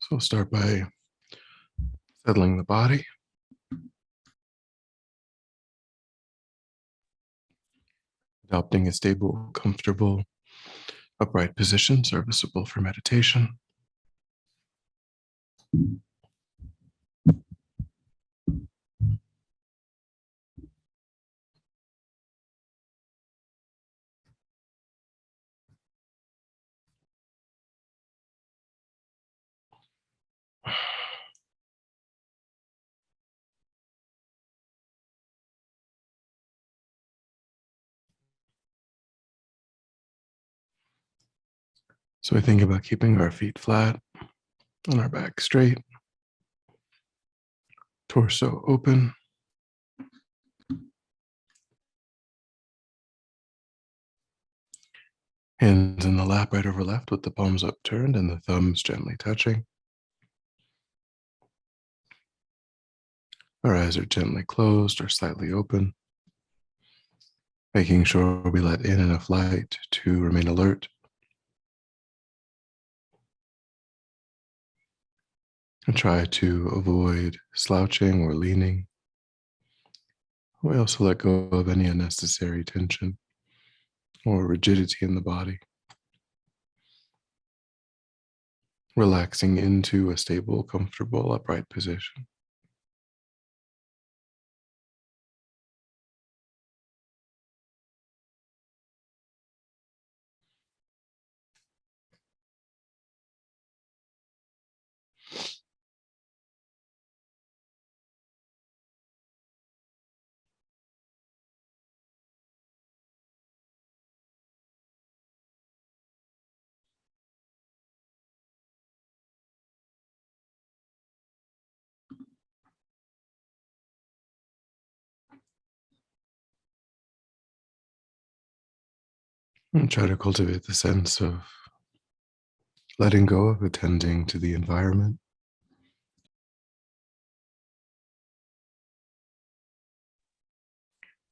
So we'll start by settling the body. Adopting a stable, comfortable, upright position serviceable for meditation. So we think about keeping our feet flat and our back straight, torso open. Hands in the lap right over left with the palms upturned and the thumbs gently touching. Our eyes are gently closed or slightly open, making sure we let in enough light to remain alert. And try to avoid slouching or leaning. We also let go of any unnecessary tension or rigidity in the body, relaxing into a stable, comfortable, upright position. And try to cultivate the sense of letting go of attending to the environment,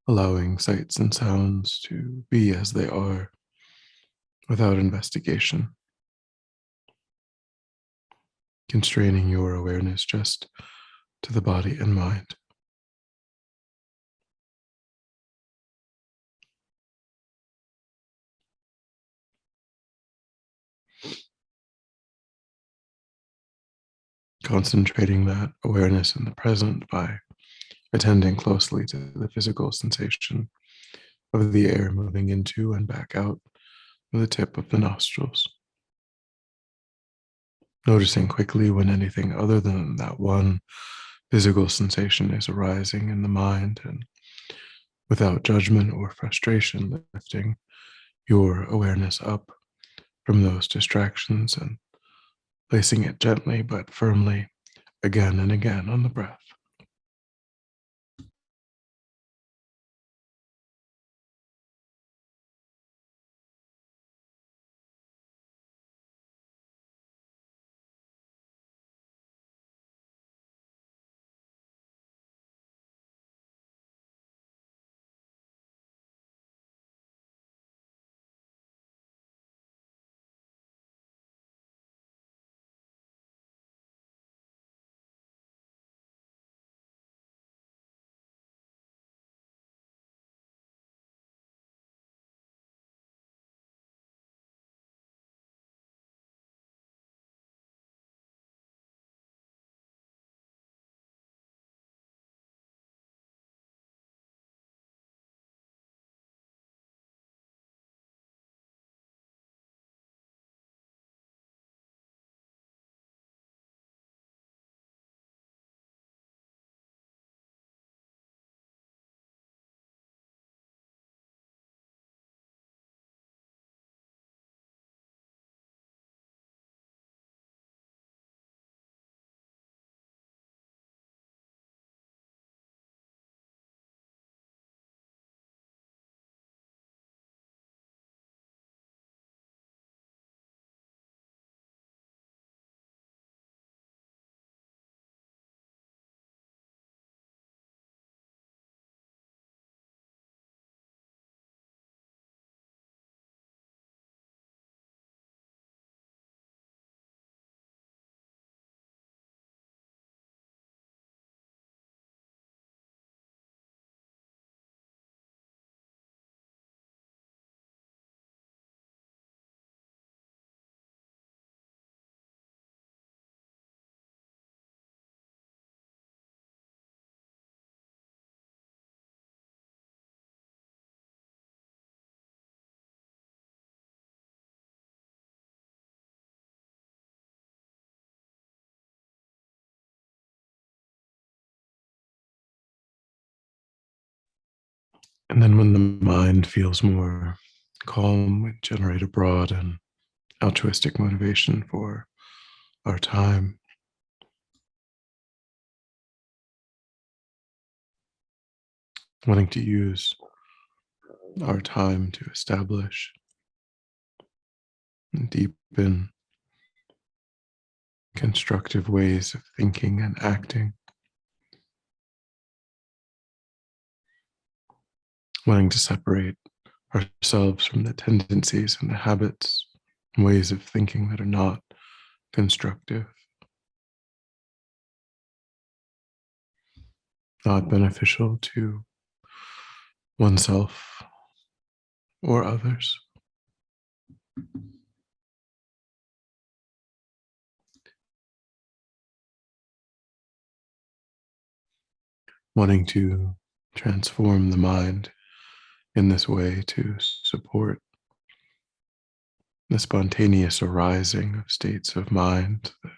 allowing sights and sounds to be as they are without investigation, constraining your awareness just to the body and mind. Concentrating that awareness in the present by attending closely to the physical sensation of the air moving into and back out of the tip of the nostrils. Noticing quickly when anything other than that one physical sensation is arising in the mind, and without judgment or frustration, lifting your awareness up from those distractions and placing it gently but firmly again and again on the breath. And then when the mind feels more calm, we generate a broad and altruistic motivation for our time, wanting to use our time to establish and deepen constructive ways of thinking and acting, wanting to separate ourselves from the tendencies and the habits and ways of thinking that are not constructive, not beneficial to oneself or others, wanting to transform the mind in this way to support the spontaneous arising of states of mind that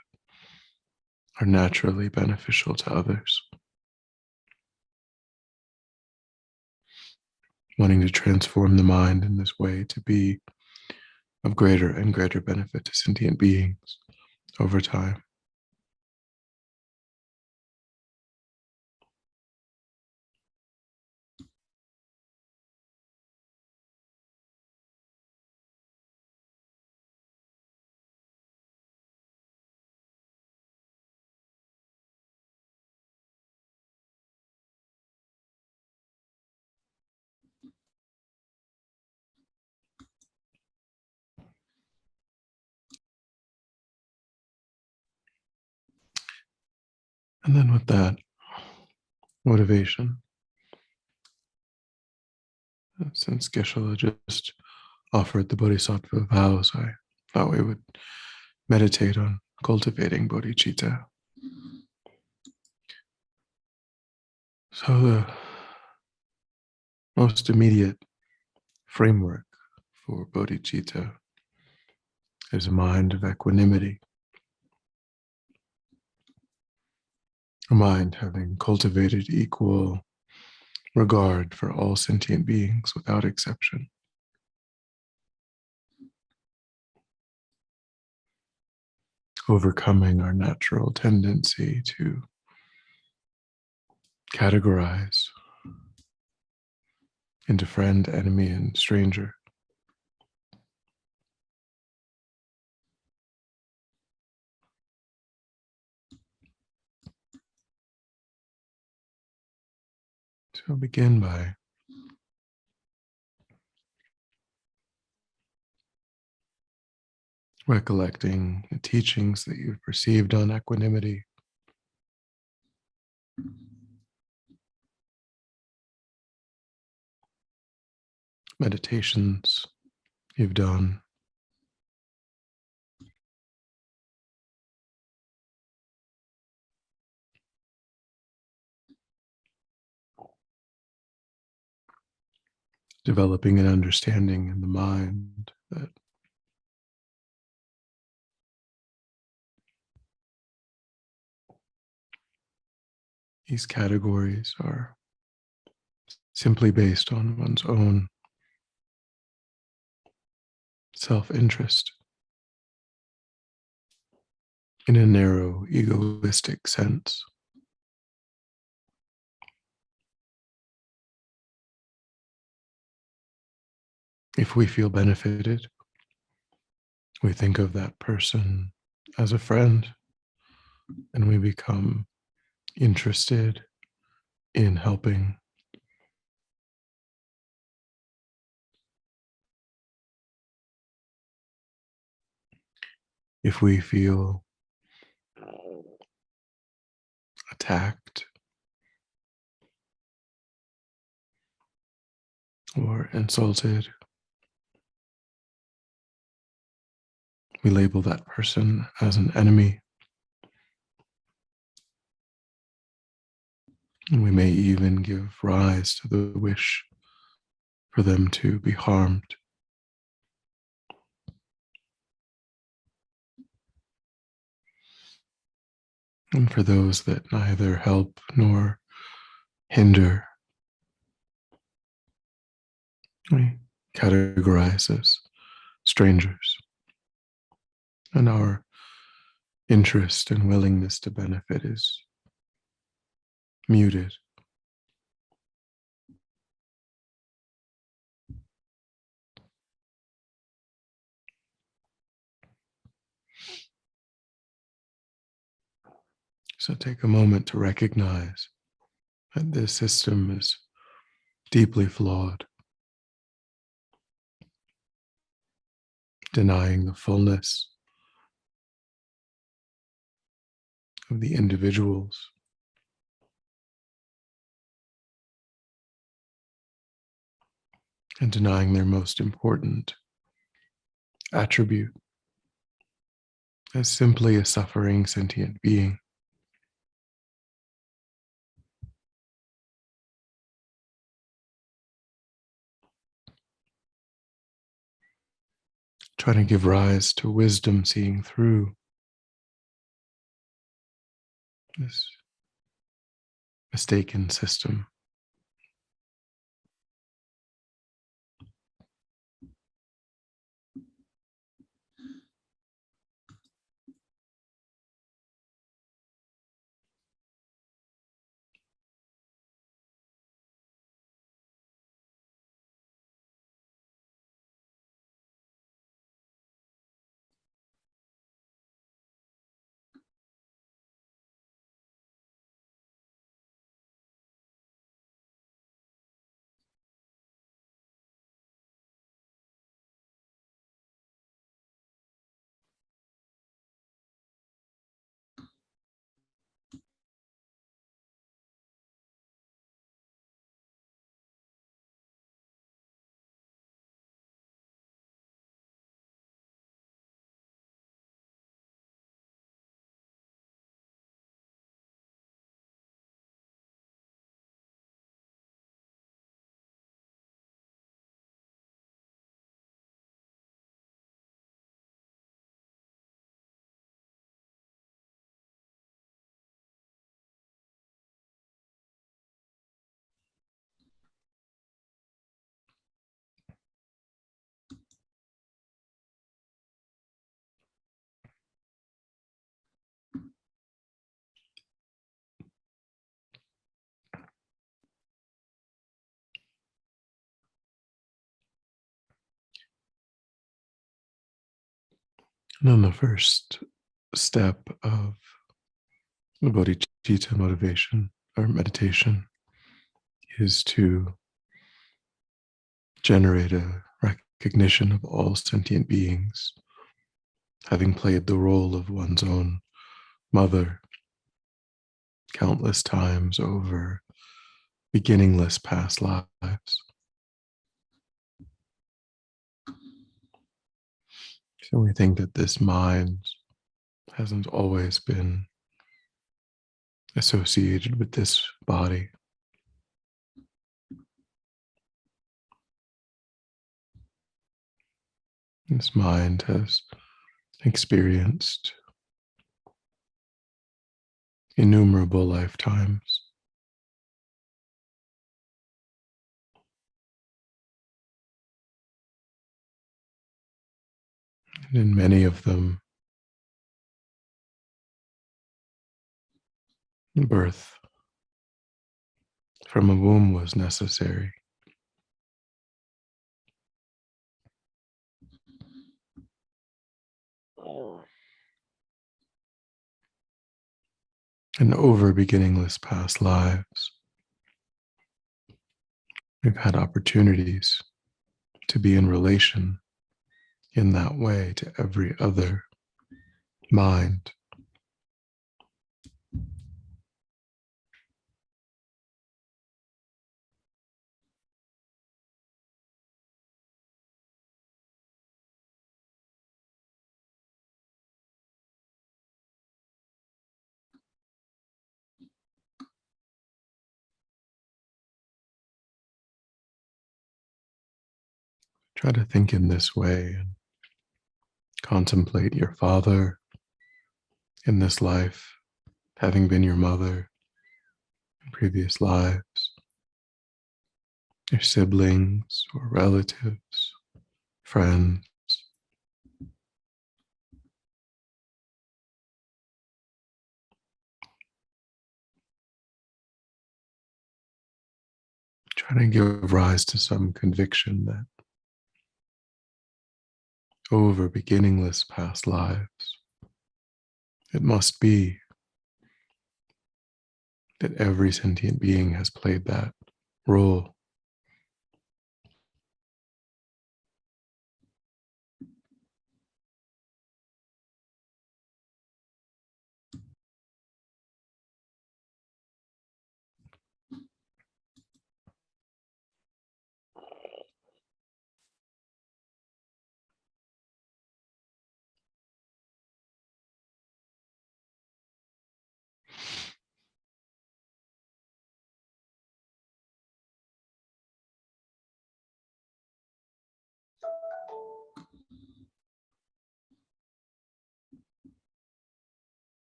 are naturally beneficial to others, wanting to transform the mind in this way to be of greater and greater benefit to sentient beings over time. And then with that motivation, since Geshe just offered the Bodhisattva vows, I thought we would meditate on cultivating Bodhichitta. So the most immediate framework for Bodhichitta is a mind of equanimity, a mind having cultivated equal regard for all sentient beings without exception, overcoming our natural tendency to categorize into friend, enemy, and stranger. So begin by recollecting the teachings that you've received on equanimity, meditations you've done, developing an understanding in the mind that these categories are simply based on one's own self-interest in a narrow, egoistic sense. If we feel benefited, we think of that person as a friend and we become interested in helping. If we feel attacked or insulted, we label that person as an enemy. And we may even give rise to the wish for them to be harmed. And for those that neither help nor hinder, we categorize as strangers, and our interest and willingness to benefit is muted. So take a moment to recognize that this system is deeply flawed, denying the fullness of the individuals and denying their most important attribute as simply a suffering sentient being. Trying to give rise to wisdom, seeing through this mistaken system. And then the first step of the Bodhichitta motivation or meditation is to generate a recognition of all sentient beings having played the role of one's own mother countless times over beginningless past lives. So we think that this mind hasn't always been associated with this body. This mind has experienced innumerable lifetimes. And in many of them, birth from a womb was necessary. And over beginningless past lives, we've had opportunities to be in relation in that way to every other mind. Try to think in this way and contemplate your father in this life, having been your mother in previous lives. your siblings or relatives, friends. Try to give rise to some conviction that over beginningless past lives, it must be that every sentient being has played that role.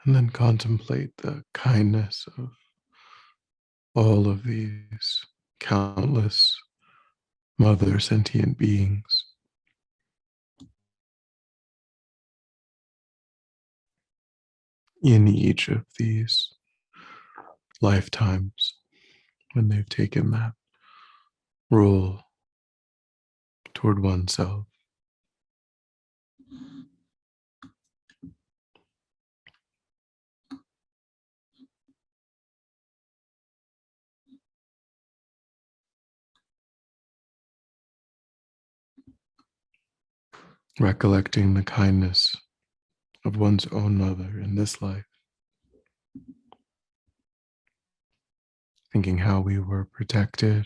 And then contemplate the kindness of all of these countless mother sentient beings in each of these lifetimes when they've taken that role toward oneself. Recollecting the kindness of one's own mother in this life, thinking how we were protected,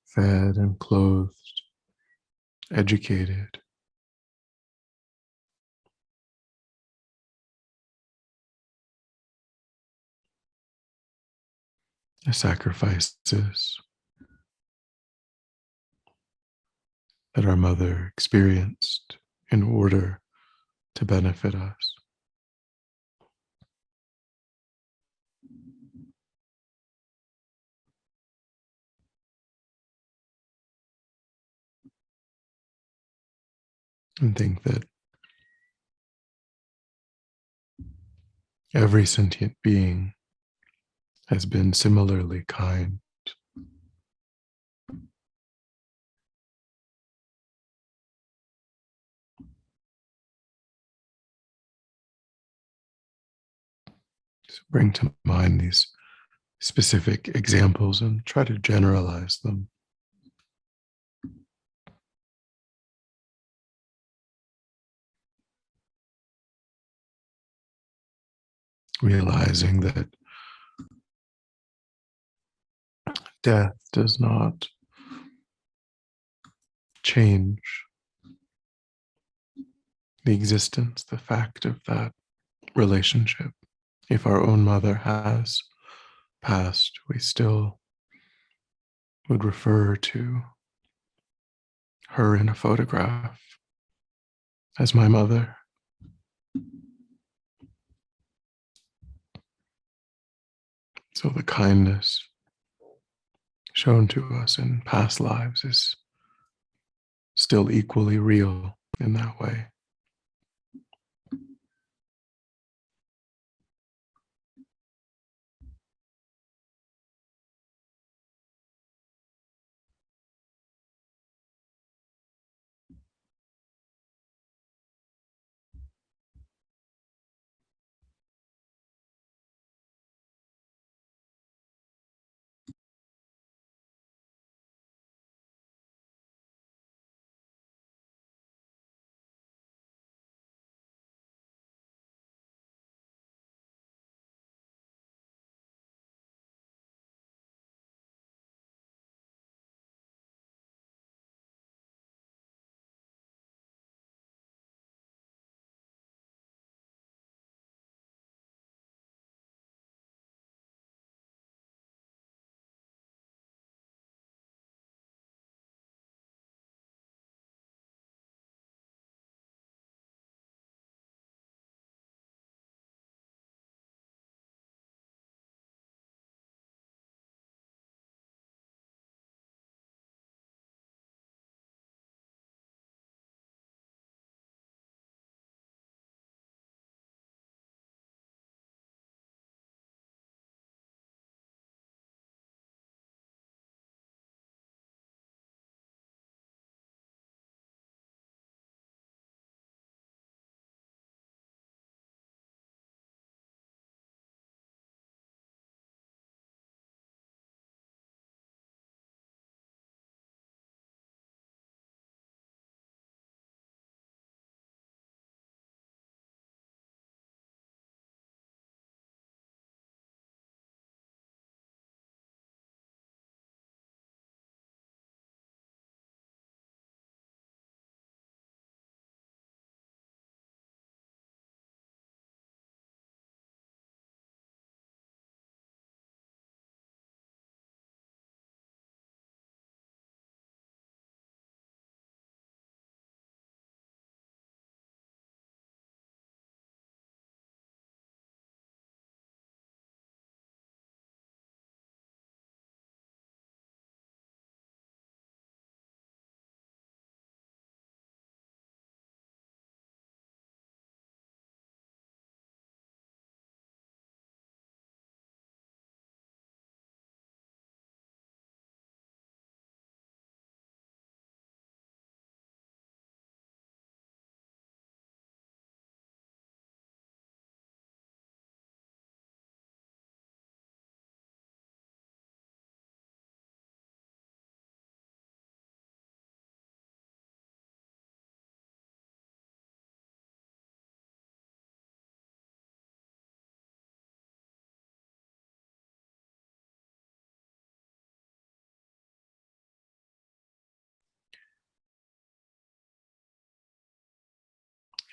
fed and clothed, educated, the sacrifices that our mother experienced in order to benefit us. And think that every sentient being has been similarly kind. So bring to mind these specific examples and try to generalize them, realizing that death does not change the existence, the fact of that relationship. If our own mother has passed, we still would refer to her in a photograph as my mother. So the kindness shown to us in past lives is still equally real in that way.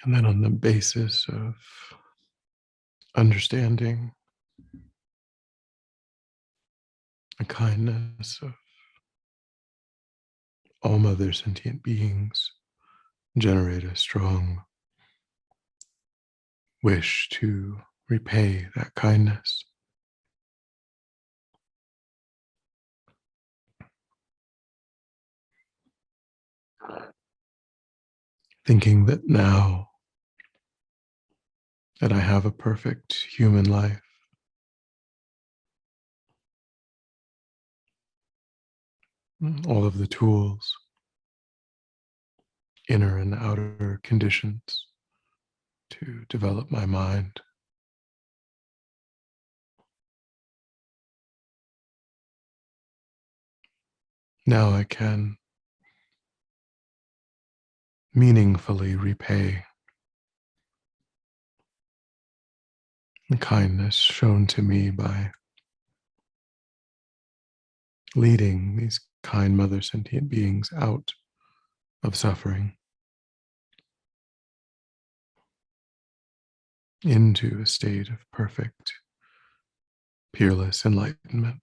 And then on the basis of understanding the kindness of all mother sentient beings, generate a strong wish to repay that kindness, thinking that now that I have a perfect human life, all of the tools, inner and outer conditions to develop my mind. Now I can meaningfully repay the kindness shown to me by leading these kind mother sentient beings out of suffering into a state of perfect, peerless enlightenment.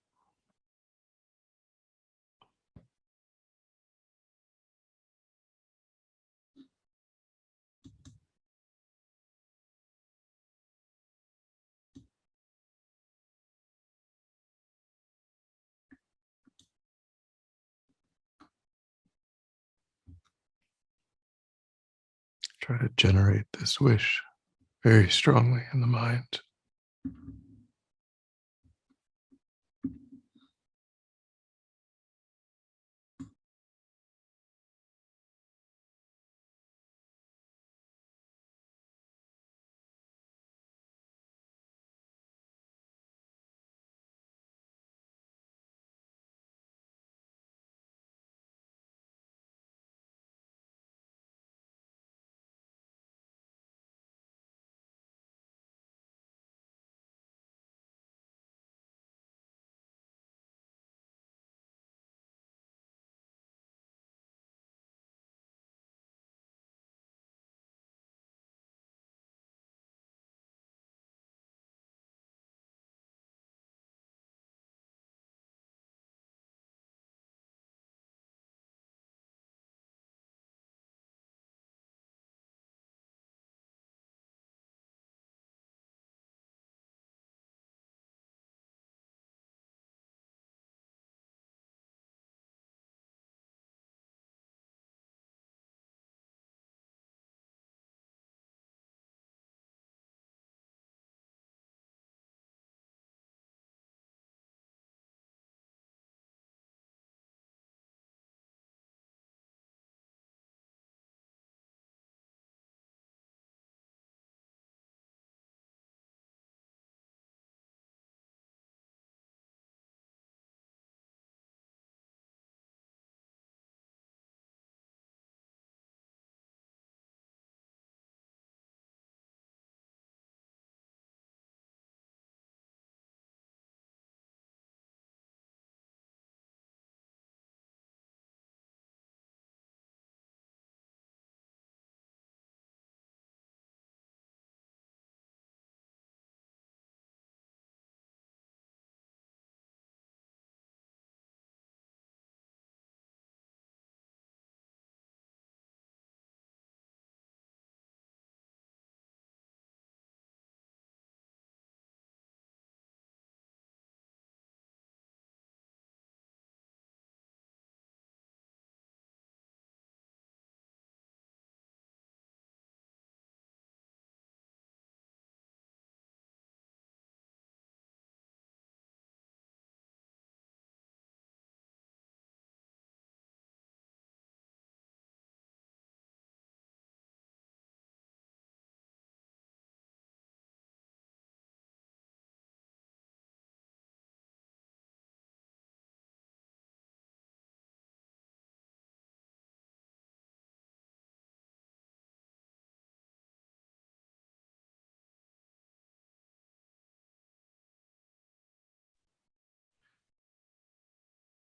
try to generate this wish very strongly in the mind.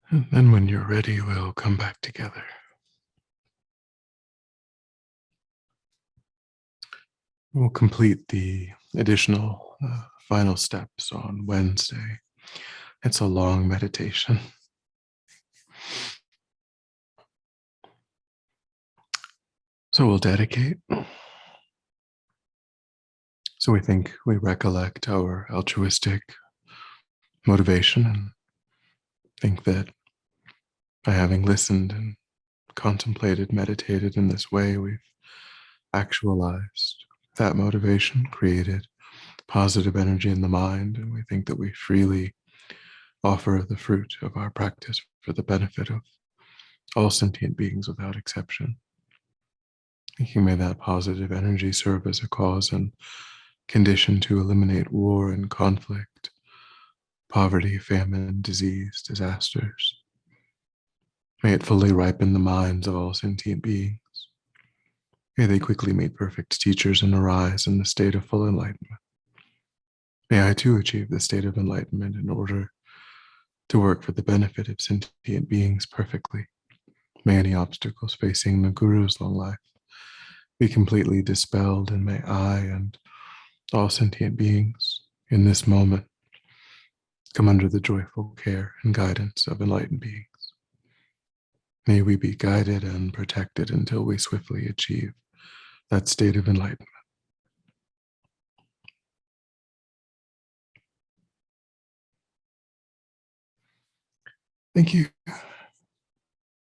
And then when you're ready, we'll come back together. We'll complete the additional final steps on Wednesday. It's a long meditation. So we'll dedicate. So we recollect our altruistic motivation and think that by having listened and contemplated, meditated in this way, we've actualized that motivation, created positive energy in the mind, and we think that we freely offer the fruit of our practice for the benefit of all sentient beings without exception. Thinking may that positive energy serve as a cause and condition to eliminate war and conflict, poverty, famine, disease, disasters. May it fully ripen the minds of all sentient beings. May they quickly meet perfect teachers and arise in the state of full enlightenment. May I too achieve the state of enlightenment in order to work for the benefit of sentient beings perfectly. May any obstacles facing the Guru's long life be completely dispelled, and may I and all sentient beings in this moment come under the joyful care and guidance of enlightened beings. May we be guided and protected until we swiftly achieve that state of enlightenment. Thank you.